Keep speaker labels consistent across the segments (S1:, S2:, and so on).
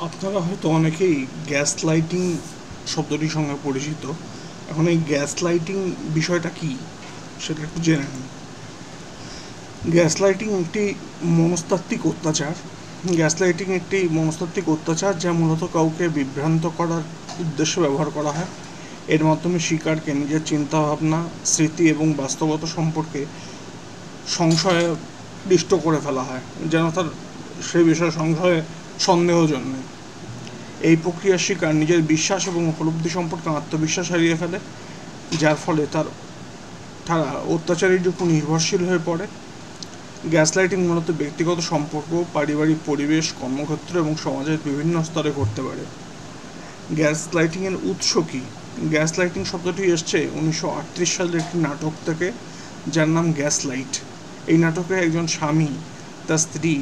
S1: আপনারা হয়তো অনেকেই গ্যাস লাইটিং শব্দটির সঙ্গে পরিচিত। এখন এই গ্যাস লাইটিং বিষয়টা কি সেটা একটু জেনে নিন। গ্যাস লাইটিং একটি মনস্তাত্ত্বিক অত্যাচার। গ্যাস লাইটিং একটি মনস্তাত্ত্বিক অত্যাচার যা মূলত কাউকে বিভ্রান্ত করার উদ্দেশ্যে ব্যবহার করা হয়। এর মাধ্যমে শিকারকে নিজের চিন্তাভাবনা, স্মৃতি এবং বাস্তবতা সম্পর্কে সংশয়বিষ্ট করে ফেলা হয়, যেন তার সেই বিষয়ে সন্দেহ জন্মে। এই প্রক্রিয়ার শিকার নিজের বিশ্বাস এবং উপলব্ধি সম্পর্কে আত্মবিশ্বাস হারিয়ে ফেলে, যার ফলে তারা অত্যাচারীর উপর নির্ভরশীল হয়ে পড়ে। গ্যাসলাইটিং মূলত ব্যক্তিগত সম্পর্ক, পারিবারিক পরিবেশ, কর্মক্ষেত্র এবং সমাজের বিভিন্ন স্তরে ঘটতে পারে। গ্যাসলাইটিংয়ের উৎস কী? গ্যাসলাইটিং শব্দটি এসছে 1938 সালের একটি নাটক থেকে, যার নাম গ্যাসলাইট। এই নাটকে একজন স্বামী তার স্ত্রী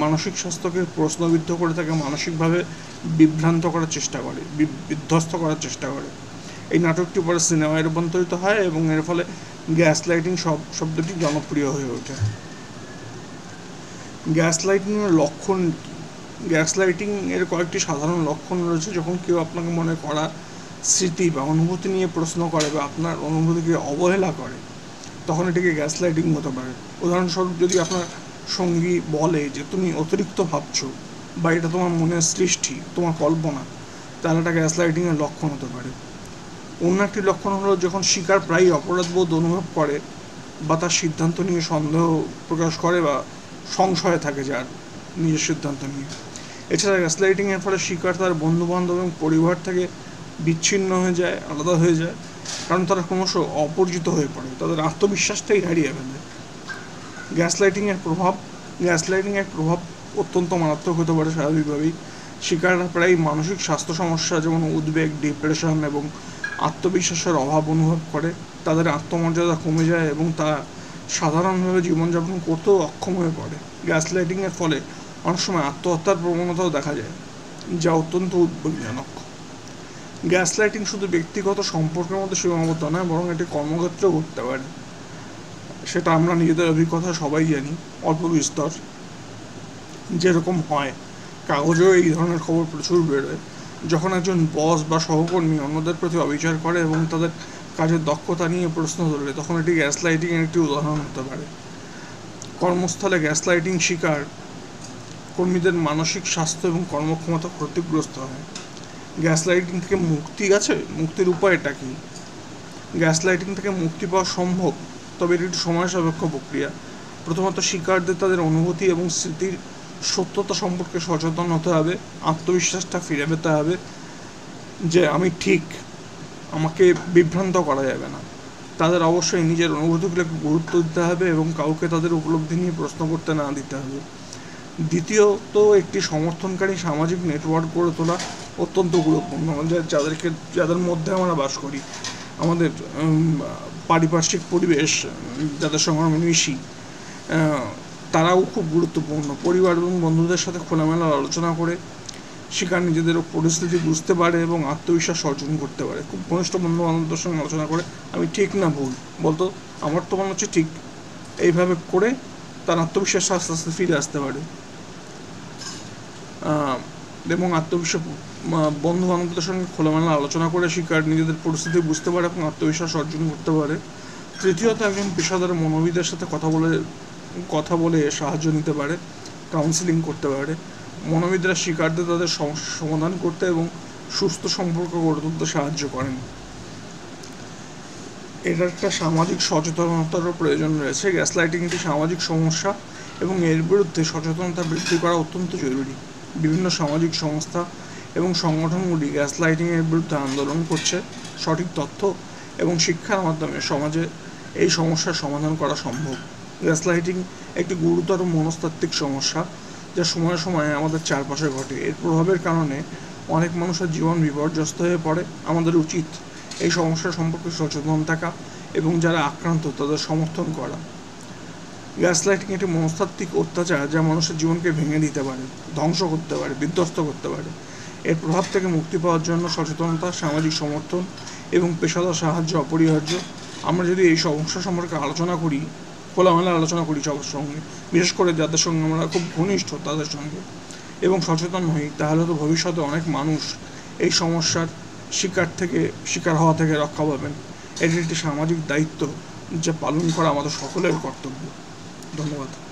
S1: মানসিক স্বাস্থ্যকে প্রশ্নবিদ্ধ করে তাকে মানসিকভাবে বিভ্রান্ত করার চেষ্টা করে, বিধ্বস্ত করার চেষ্টা করে। এই নাটকটি পরে সিনেমায় রূপান্তরিত হয় এবং এর ফলে গ্যাসলাইটিং শব্দটি জনপ্রিয় হয়ে ওঠে। গ্যাসলাইটিংয়ের লক্ষণ কী? গ্যাসলাইটিং এর কয়েকটি সাধারণ লক্ষণ রয়েছে। যখন কেউ আপনাকে মনে করা স্মৃতি বা অনুভূতি নিয়ে প্রশ্ন করে বা আপনার অনুভূতিকে অবহেলা করে, তখন এটিকে গ্যাসলাইটিং হতে পারে। উদাহরণস্বরূপ, যদি আপনার সঙ্গী বলে যে তুমি অতিরিক্ত ভাবছো বা এটা তোমার মনের সৃষ্টি, তোমার কল্পনা, তাহলে এটা গ্যাসলাইটিংয়ের লক্ষণ হতে পারে। অন্য একটি লক্ষণ হলো যখন শিকার প্রায়ই অপরাধবোধ অনুভব করে বা তার সিদ্ধান্ত নিয়ে সন্দেহ প্রকাশ করে বা সংশয়ে থাকে যার নিজের সিদ্ধান্ত নিয়ে। এছাড়া গ্যাসলাইটিংয়ের ফলে শিকার তার বন্ধুবান্ধব এবং পরিবার থেকে বিচ্ছিন্ন হয়ে যায়, আলাদা হয়ে যায়, কারণ তারা ক্রমশ অপরিচিত হয়ে পড়ে, তাদের আত্মবিশ্বাসটাই হারিয়ে ফেলে। গ্যাসলাইটিংয়ের প্রভাব অত্যন্ত মারাত্মক হতে পারে। স্বাভাবিকভাবেই শিকাররা প্রায় মানসিক স্বাস্থ্য সমস্যা যেমন উদ্বেগ, ডিপ্রেশন এবং আত্মবিশ্বাসের অভাব অনুভব করে। তাদের আত্মমর্যাদা কমে যায় এবং তারা সাধারণভাবে জীবনযাপন করতেও অক্ষম হয়ে পড়ে। গ্যাসলাইটিংয়ের ফলে অনেক সময় আত্মহত্যার প্রবণতাও দেখা যায়, যা অত্যন্ত উদ্বেগজনক। গ্যাসলাইটিং শুধু ব্যক্তিগত সম্পর্কের মধ্যে সীমাবদ্ধ নয়, বরং এটি কর্মক্ষেত্রেও ঘটতে পারে। সেটা আমরা নিজেদের অভিজ্ঞতা সবাই জানি, অল্প বিস্তর। যেরকম হয়, কাগজেও এই ধরনের খবর প্রচুর বেরোয়, যখন একজন বস বা সহকর্মী অন্যদের প্রতি অবিচার করে এবং তাদের কাজের দক্ষতা নিয়ে প্রশ্ন তোলে, তখন এটি গ্যাসলাইটিংয়ের একটি উদাহরণ হতে পারে। কর্মস্থলে গ্যাসলাইটিং শিকার কর্মীদের মানসিক স্বাস্থ্য এবং কর্মক্ষমতা ক্ষতিগ্রস্ত হয়। গ্যাসলাইটিং থেকে মুক্তির উপায়টা কি? গ্যাসলাইটিং থেকে মুক্তি পাওয়া সম্ভব, তবে এটি একটি সময় সাপেক্ষ প্রক্রিয়া। প্রথমত শিকারদের তাদের অনুভূতি এবং স্মৃতির সত্যতা সম্পর্কে সচেতন হতে হবে, আত্মবিশ্বাসটা ফিরে পেতে হবে যে আমি ঠিক, আমাকে বিভ্রান্ত করা যাবে না। তাদের অবশ্যই নিজের অনুভূতিগুলোকে গুরুত্ব দিতে হবে এবং কাউকে তাদের উপলব্ধি নিয়ে প্রশ্ন করতে না দিতে হবে। দ্বিতীয়ত, একটি সমর্থনকারী সামাজিক নেটওয়ার্ক গড়ে তোলা অত্যন্ত গুরুত্বপূর্ণ। যাদের মধ্যে আমরা বাস করি, আমাদের পারিপার্শ্বিক পরিবেশ, যাদের সঙ্গে আমরা মিশি, তারাও খুব গুরুত্বপূর্ণ। পরিবার এবং বন্ধুদের সাথে খোলামেলা আলোচনা করে শিকার নিজেদের পরিস্থিতি বুঝতে পারে এবং আত্মবিশ্বাস অর্জন করতে পারে। খুব ঘনিষ্ঠ বন্ধু বান্ধবদের সঙ্গে আলোচনা করে আমি ঠিক না ভুল বলতো, আমার তো মনে হচ্ছে ঠিক, এইভাবে করে তার আত্মবিশ্বাস আস্তে আস্তে ফিরে আসতে পারে এবং আত্মবিশ্বাস বন্ধু বান্ধবদের সঙ্গে খোলামেলা আলোচনা করে শিকার নিজেদের পরিস্থিতি বুঝতে পারে এবং আত্মবিশ্বাস অর্জন করতে পারে। তৃতীয়ত, একজন পেশাদার মনোবিদের সাথে কথা বলে সাহায্য নিতে পারে, কাউন্সিলিং করতে পারে। মনোবিদরা শিকারদের তাদের সমস্যার সমাধান করতে এবং সুস্থ সম্পর্ক গড়ে তুলতে সাহায্য করেন। এটার একটা সামাজিক সচেতনতারও প্রয়োজন রয়েছে। গ্যাসলাইটিং একটি সামাজিক সমস্যা এবং এর বিরুদ্ধে সচেতনতা বৃদ্ধি করা অত্যন্ত জরুরি। বিভিন্ন সামাজিক সংস্থা এবং সংগঠনগুলি গ্যাসলাইটিংয়ের বিরুদ্ধে আন্দোলন করছে। সঠিক তথ্য এবং শিক্ষার মাধ্যমে সমাজে এই সমস্যার সমাধান করা সম্ভব। গ্যাসলাইটিং একটি গুরুতর মনস্তাত্ত্বিক সমস্যা যা সময়ে সময়ে আমাদের চারপাশে ঘটে। এর প্রভাবের কারণে অনেক মানুষের জীবন বিপর্যস্ত হয়ে পড়ে। আমাদের উচিত এই সমস্যা সম্পর্কে সচেতন থাকা এবং যারা আক্রান্ত তাদের সমর্থন করা। গ্যাসলাইটিং একটি মনস্তাত্ত্বিক অত্যাচার যা মানুষের জীবনকে ভেঙে দিতে পারে, ধ্বংস করতে পারে, বিধ্বস্ত করতে পারে। এর প্রভাব থেকে মুক্তি পাওয়ার জন্য সচেতনতা, সামাজিক সমর্থন এবং পেশাদার সাহায্য অপরিহার্য। আমরা যদি এই সমস্যা সম্পর্কে খোলামেলা আলোচনা করি সবার সঙ্গে, বিশেষ করে যাদের সঙ্গে আমরা খুব ঘনিষ্ঠ তাদের সঙ্গে, এবং সচেতন হই, তাহলে তো ভবিষ্যতে অনেক মানুষ এই সমস্যার শিকার হওয়া থেকে রক্ষা পাবেন। এটি একটি সামাজিক দায়িত্ব যা পালন করা আমাদের সকলের কর্তব্য। ধন্যবাদ।